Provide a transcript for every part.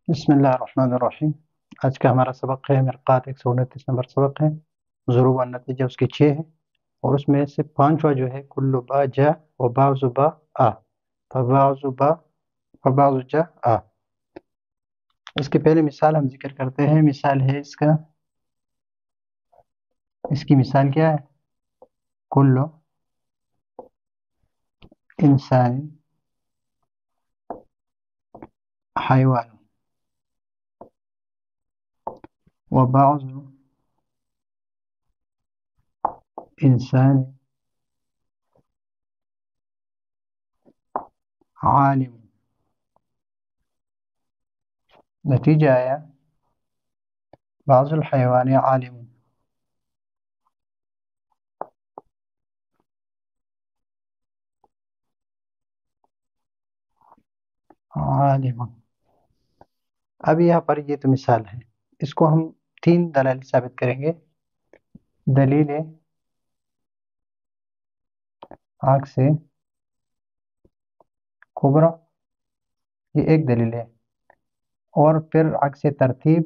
بسم اللہ الرحمن الرحیم۔ آج کا ہمارا سبق ہے مرقات 129 نمبر سبق ہے، ضروب النتیجہ اس کے 6 ہے، اور اس میں سے 5واں جو ہے کل با جا و بعض با آ، فبعض با فبعض جا آ۔ اس کے پہلے مثال ہم ذکر کرتے ہیں۔ مثال ہے اس کی مثال کیا ہے؟ کل انسان حیوان و بعض انسان عالم۔ نتیجہ آیا بعض الحیوان عالم۔ عالم۔ اب یہاں پر یہ تو مثال ہے، اس کو ہم 3 دلائل ثابت کریں گے۔ دلیل عکس کبرا، یہ ایک دلیل ہے، اور پھر عکس ترتیب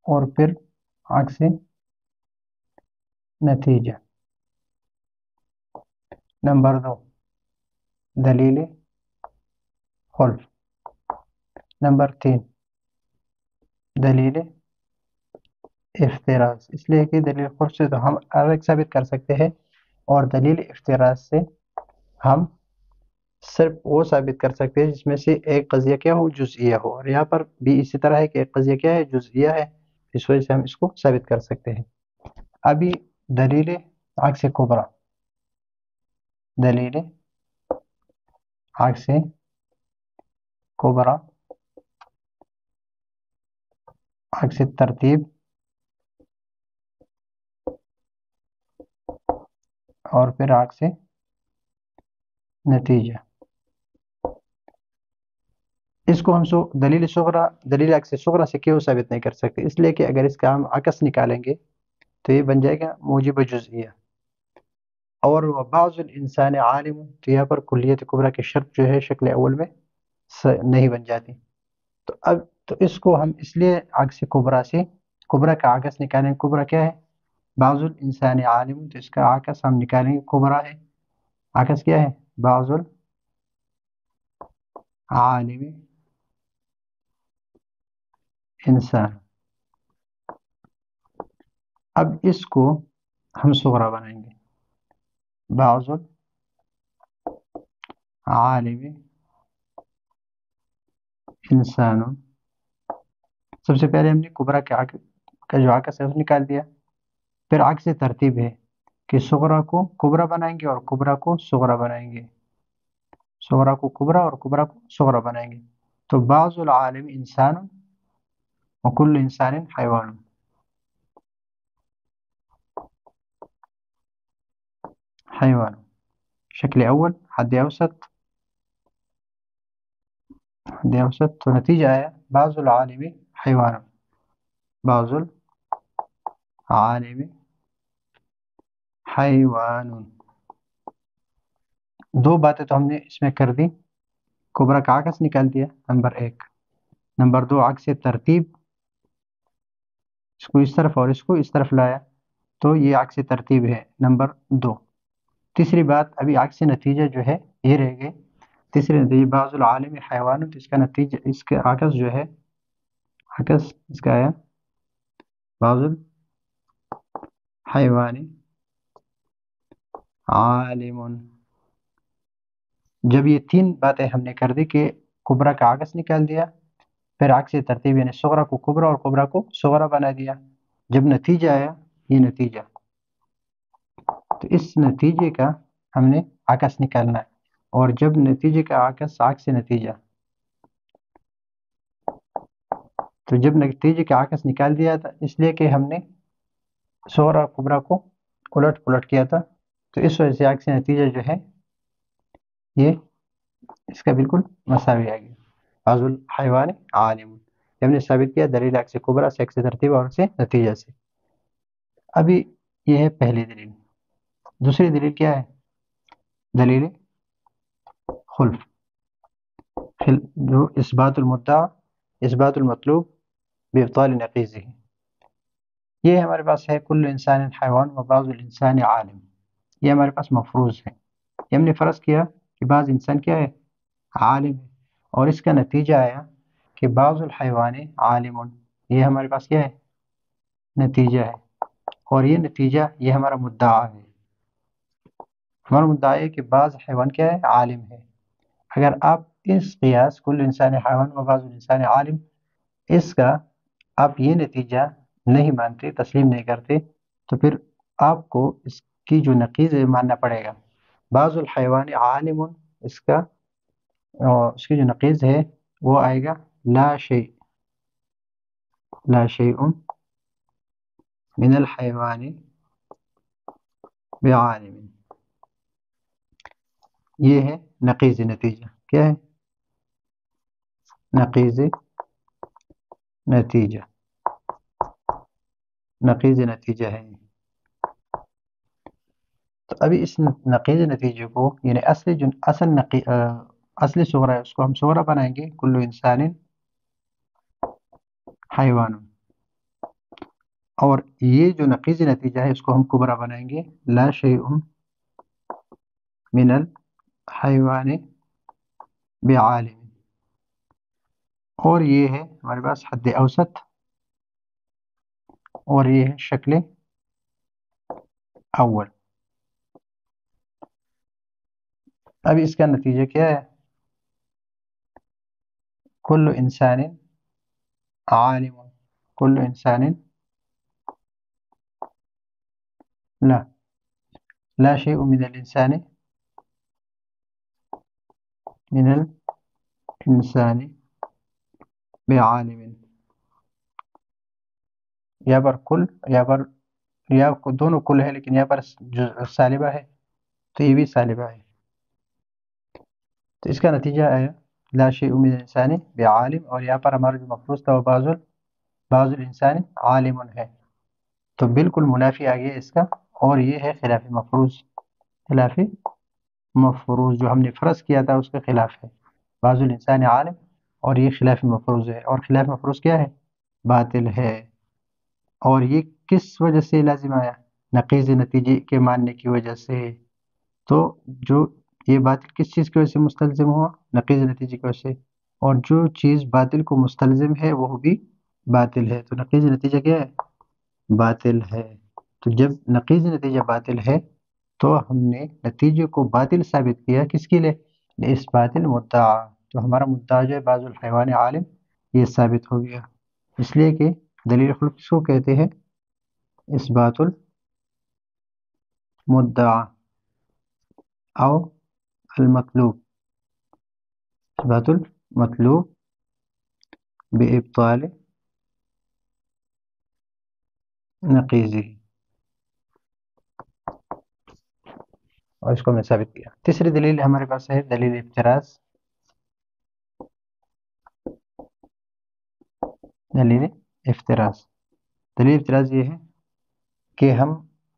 اور پھر عکس نتیجہ۔ نمبر 2 دلیل خلف۔ نمبر 3 دلیل افتراض، اس لیے کہ دلیل خلف سے تو ہم ہر ایک ثابت کر سکتے ہیں، اور دلیل افتراض سے ہم صرف وہ ثابت کر سکتے ہیں جس میں سے ایک قضیہ کیا ہو، جزئیہ ہو، اور یہاں پر بھی اسی طرح ہے کہ ایک قضیہ کیا ہے، جزئیہ ہے، اس وجہ سے ہم اس کو ثابت کر سکتے ہیں۔ ابھی دلیل عکس کبرا، دلیل عکس کبرا، عکس ترتیب اور پھر عکس نتیجہ۔ اس کو ہم دلیل صغرا، دلیل عکس صغرا سے کیوں ثابت نہیں کر سکتے؟ اس لیے کہ اگر اس کا ہم عکس نکالیں گے تو یہ بن جائے گا موجب جزئیہ، اور بعض الانسان عالم، تو یہاں پر کلیت کبرا کی شرط جو ہے شکل اول میں نہیں بن جاتی۔ تو اس کو ہم اس لیے عکس کبرا سے کبرا کا عکس نکالیں گے۔ کبرا کیا ہے؟ بعض الانسان عالم، تو اس کا عکس ہم نکالیں گے، کبرا ہے، عکس کیا ہے؟ بعض العالم انسان۔ اب اس کو ہم صغرا بنائیں گے، بعض العالم انسان۔ سب سے پہلے ہم نے کبرا کا جو عکس ہے اس نکال دیا، پھر عکس ترتیب ہے کہ صغرا کو کبرا بنائیں گے اور کبرا کو صغرا بنائیں گے، صغرا کو کبرا اور کبرا کو صغرا بنائیں گے۔ تو بعض العالم انسان وکل انسان حیوان۔ حیوان شکل اول، حد اوسط، حد اوسط، تو نتیجہ آیا بعض العالم حیوان، بعض العالم حیوان۔ 2 باتیں تو ہم نے اس میں کر دی، کبرا کا عکس نکال دیا، نمبر 1۔ نمبر 2 عکس ترتیب، اس کو اس طرف اور اس کو اس طرف لایا، تو یہ عکس ترتیب ہے، نمبر 2۔ تیسری بات ابھی عکس نتیجہ جو ہے یہ رہ گئے، تیسری نتیجہ بعض العالم حیوان، تو اس کا نتیجہ، اس کے عکس جو ہے، عکس اس کا آیا بعض الحیوان عالم۔ جب یہ 3 باتیں ہم نے کر دی کہ کبرا کا عکس نکال دیا، پھر عکس ترتیب یعنی صغرا کو کبرا اور کبرا کو صغرا بنا دیا، جب نتیجہ آیا یہ نتیجہ، تو اس نتیجے کا ہم نے عکس نکالنا ہے، اور جب نتیجے کا عکس عکس نتیجہ، تو جب نتیجے کا عکس نکال دیا تھا، اس لیے کہ ہم نے صغرا کبرا کو الٹ پلٹ کیا تھا، تو اس وجہ سے عکس نتیجہ جو ہے یہ اس کا بالکل مساوی آ گیا، بعض الحیوان عالم۔ ہم نے ثابت کیا دلیل عکس کبرا سے، عکس ترتیب اور سے نتیجہ سے۔ ابھی یہ ہے پہلی دلیل۔ دوسری دلیل کیا ہے؟ دلیل خلف، جو اثبات المدعا اثبات المطلوب بإبطال نقیضه. یہ ہمارے پاس ہے کل انسان حیوان و بعض الانسان عالم، یہ ہمارے پاس مفروض ہے. یہ ہم نے فرض کیا کہ بعض انسان کیا ہے، عالم ہے، اور اس کا نتیجہ آیا کہ بعض الحیوان عالم. یہ ہمارے پاس کیا ہے، نتیجہ ہے، اور یہ نتیجہ یہ ہمارا مدعا ہے. ہمارا مدعا ہے کہ بعض حیوان کیا ہے، عالم ہے. اگر آپ اس قیاس کل انسان حیوان و بعض الانسان عالم، اس کا آپ یہ نتیجہ نہیں مانتے، تسلیم نہیں کرتے، تو پھر آپ کو اس کی جو نقیض ہے ماننا پڑے گا. بعض الحیوان عالم، اس کی جو نقیض ہے وہ آئے گا لا شیء، لا شیء من الحیوان بعالم. یہ ہے نقیض نتیجہ. کیا ہے؟ نقیض نتیجہ، نقیض نتیجہ ہے. تو ابھی اس نقیض نتیجے کو، یعنی اصلی صغرا ہے، اس کو ہم صغرا بنائیں گے کل انسان حیوان، اور یہ جو نقیض نتیجہ ہے اس کو ہم کبرا بنائیں گے لا شیء من الحیوان بعالم. اور یہ ہے ہمارے پاس حد اوسط، اور یہ ہے شکل اول. اب اس کا نتیجہ کیا ہے؟ کل انسان عالم، کل انسان لا شيء من الإنسان، من الإنسان بعالم. یہاں پر کل، یہاں پر دونوں کل ہے، لیکن یہاں پر جو سالبہ ہے تو یہ بھی سالبہ ہے. تو اس کا نتیجہ ہے لا شیء من الانسان بعالم، اور یہاں پر ہمارا جو مفروض تھا وہ بعض الانسان عالم ہے، تو بالکل منافی آ گیا اس کا، اور یہ ہے خلاف مفروض. خلاف مفروض جو ہم نے فرض کیا تھا اس کے خلاف ہے. بعض الانسان عالم، اور یہ خلاف مفروض ہے، اور خلاف مفروض کیا ہے؟ باطل ہے. اور یہ کس وجہ سے لازم آیا؟ نقیض نتیجے کے ماننے کی وجہ سے. تو جو یہ باطل کس چیز کی وجہ سے مستلزم ہوا؟ نقیض نتیجے کی وجہ سے. اور جو چیز باطل کو مستلزم ہے وہ بھی باطل ہے، تو نقیض نتیجہ کیا ہے؟ باطل ہے. تو جب نقیض نتیجہ باطل ہے تو ہم نے نتیجے کو باطل ثابت کیا، کس کے لیے؟ اس باطل مدعا. تو ہمارا مدعا جو ہے بعض الحیوان عالم، یہ ثابت ہو گیا. اس لیے کہ دلیل خلق کس کو کہتے ہیں؟ اثبات المدعا او المطلوب، اثبات المطلوب بإبطال نقیضه. اور اس کو ہم نے ثابت کیا. تیسری دلیل ہمارے پاس ہے دلیل افتراض. دلیل افتراض، دلیل افتراض یہ ہے کہ ہم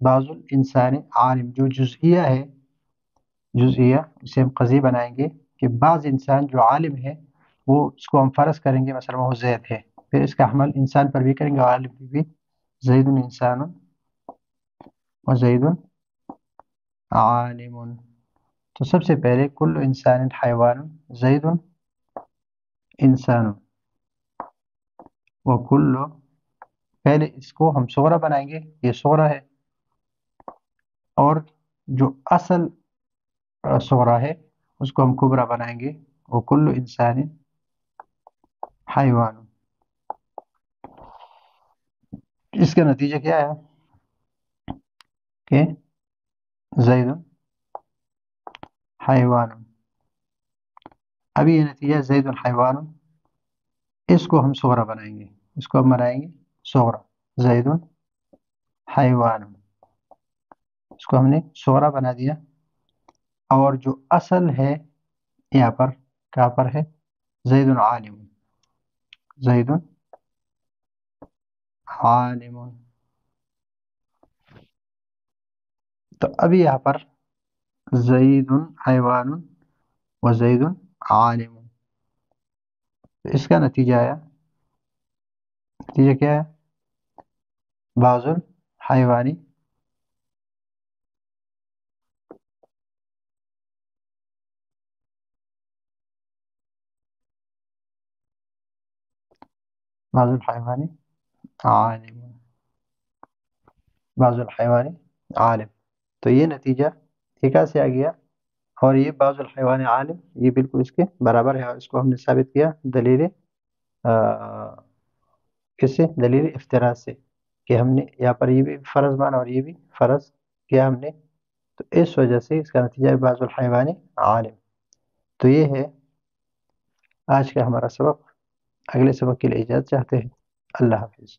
بعض الانسان عالم، جو جزئیہ ہے، جزئیہ اسے ہم قضیہ بنائیں گے کہ بعض انسان جو عالم ہے وہ اس کو ہم فرض کریں گے مثلا وہ زید ہے، پھر اس کا حمل انسان پر بھی کریں گے اور عالم پر بھی. زید انسان و زید عالم. تو سب سے پہلے کل انسان حیوان، زید انسان، وکل، پہلے اس کو ہم صغرا بنائیں گے، یہ صغرا ہے، اور جو اصل صغرا ہے اس کو ہم کبرا بنائیں گے، وکل انسان حیوان. اس کا نتیجہ کیا ہے کہ زید حیوان. ابھی یہ نتیجہ زید حیوان، اس کو ہم صغرا بنائیں گے، اس کو ہم بنائیں گے صغرا، زید حیوان، اس کو ہم نے صغرا بنا دیا. اور جو اصل ہے یہاں پر کہاں پر ہے؟ زید عالم، زید عالم. تو ابھی یہاں پر زید حیوان وزید عالم. اس کا نتیجہ آیا، نتیجہ کیا ہے؟ بعض الحیوانی بعض الحیوانی عالم، بعض الحیوانی عالم. تو یہ نتیجہ یہ کہاں سے آ گیا؟ اور یہ بعض الحیوان عالم یہ بالکل اس کے برابر ہے، اور اس کو ہم نے ثابت کیا دلیل کس سے؟ دلیل افتراض سے، کہ ہم نے یہاں پر یہ بھی فرض مانا اور یہ بھی فرض کیا ہم نے، تو اس وجہ سے اس کا نتیجہ ہے بعض الحیوان عالم. تو یہ ہے آج کا ہمارا سبق. اگلے سبق کے لیے اجازت چاہتے ہیں. اللہ حافظ.